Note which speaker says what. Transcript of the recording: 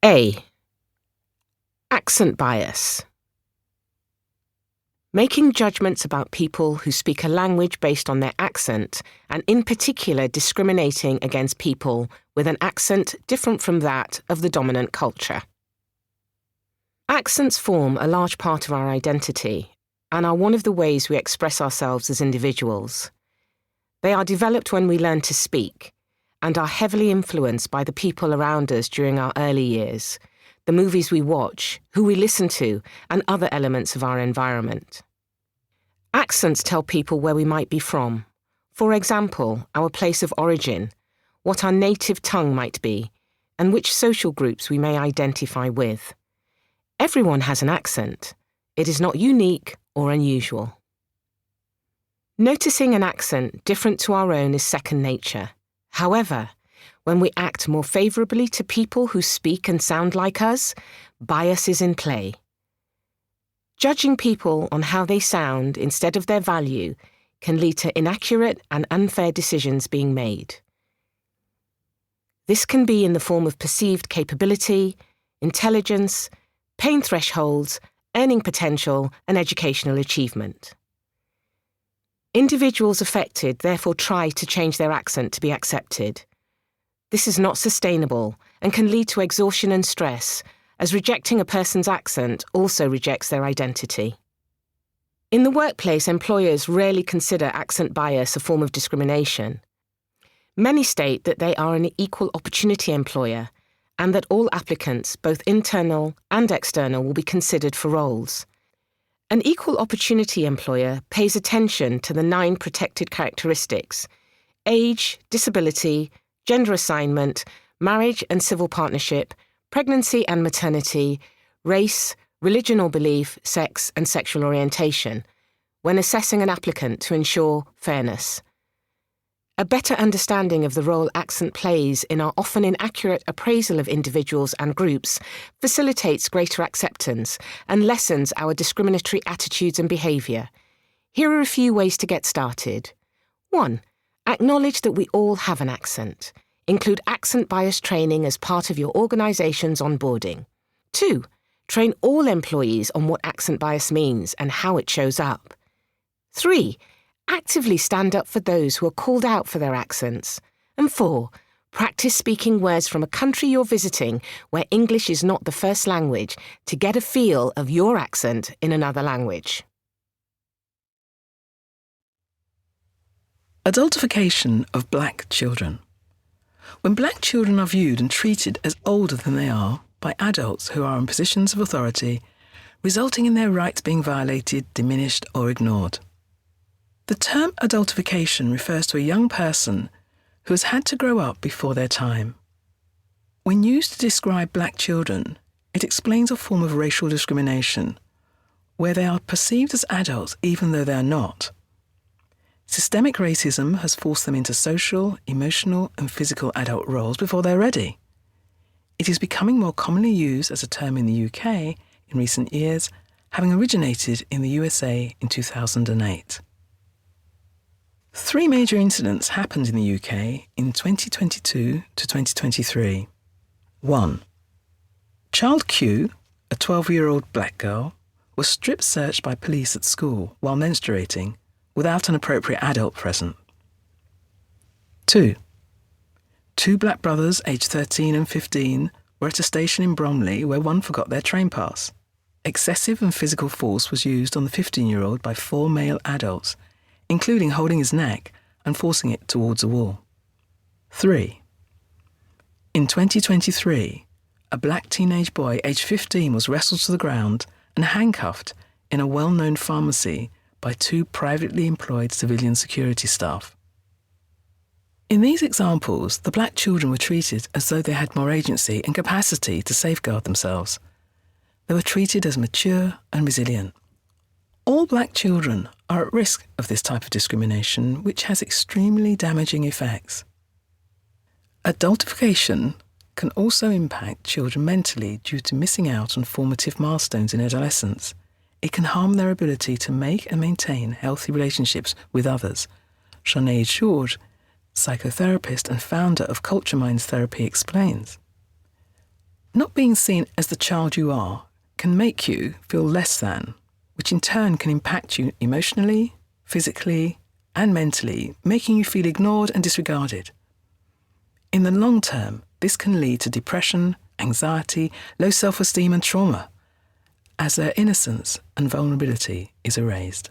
Speaker 1: A. Accent bias. Making judgments about people who speak a language based on their accent, and in particular discriminating against people with an accent different from that of the dominant culture. Accents form a large part of our identity and are one of the ways we express ourselves as individuals. They are developed when we learn to speak and are heavily influenced by the people around us during our early years, the movies we watch, who we listen to, and other elements of our environment. Accents tell people where we might be from. For example, our place of origin, what our native tongue might be, and which social groups we may identify with. Everyone has an accent. It is not unique or unusual. Noticing an accent different to our own is second nature. However, when we act more favourably to people who speak and sound like us, bias is in play. Judging people on how they sound instead of their value can lead to inaccurate and unfair decisions being made. This can be in the form of perceived capability, intelligence, pain thresholds, earning potential, and educational achievement. Individuals affected therefore try to change their accent to be accepted. This is not sustainable and can lead to exhaustion and stress, as rejecting a person's accent also rejects their identity. In the workplace, employers rarely consider accent bias a form of discrimination. Many state that they are an equal opportunity employer and that all applicants, both internal and external, will be considered for roles. An equal opportunity employer pays attention to the 9 protected characteristics: age, disability, gender assignment, marriage and civil partnership, pregnancy and maternity, race, religion or belief, sex and sexual orientation, when assessing an applicant to ensure fairness. A better understanding of the role accent plays in our often inaccurate appraisal of individuals and groups facilitates greater acceptance and lessens our discriminatory attitudes and behaviour. Here are a few ways to get started. 1. Acknowledge that we all have an accent. Include accent bias training as part of your organisation's onboarding. 2. Train all employees on what accent bias means and how it shows up. 3. Actively stand up for those who are called out for their accents. And 4. Practice speaking words from a country you're visiting where English is not the first language to get a feel of your accent in another language.
Speaker 2: Adultification of black children. When black children are viewed and treated as older than they are by adults who are in positions of authority, resulting in their rights being violated, diminished or ignored. The term adultification refers to a young person who has had to grow up before their time. When used to describe black children, it explains a form of racial discrimination, where they are perceived as adults even though they are not. Systemic racism has forced them into social, emotional and physical adult roles before they're ready. It is becoming more commonly used as a term in the UK in recent years, having originated in the USA in 2008. 3 major incidents happened in the UK in 2022 to 2023. 1. Child Q, a 12-year-old black girl, was strip searched by police at school while menstruating without an appropriate adult present. 2. 2 black brothers aged 13 and 15 were at a station in Bromley where one forgot their train pass. Excessive and physical force was used on the 15-year-old by 4 male adults, including holding his neck and forcing it towards a wall. 3. In 2023, a black teenage boy aged 15 was wrestled to the ground and handcuffed in a well-known pharmacy by 2 privately employed civilian security staff. In these examples, the black children were treated as though they had more agency and capacity to safeguard themselves. They were treated as mature and resilient. All black children are at risk of this type of discrimination, which has extremely damaging effects. Adultification can also impact children mentally due to missing out on formative milestones in adolescence. It can harm their ability to make and maintain healthy relationships with others. Sinead George, psychotherapist and founder of Culture Minds Therapy, explains. Not being seen as the child you are can make you feel less than, which in turn can impact you emotionally, physically, and mentally, making you feel ignored and disregarded. In the long term, this can lead to depression, anxiety, low self-esteem and trauma, as their innocence and vulnerability is erased.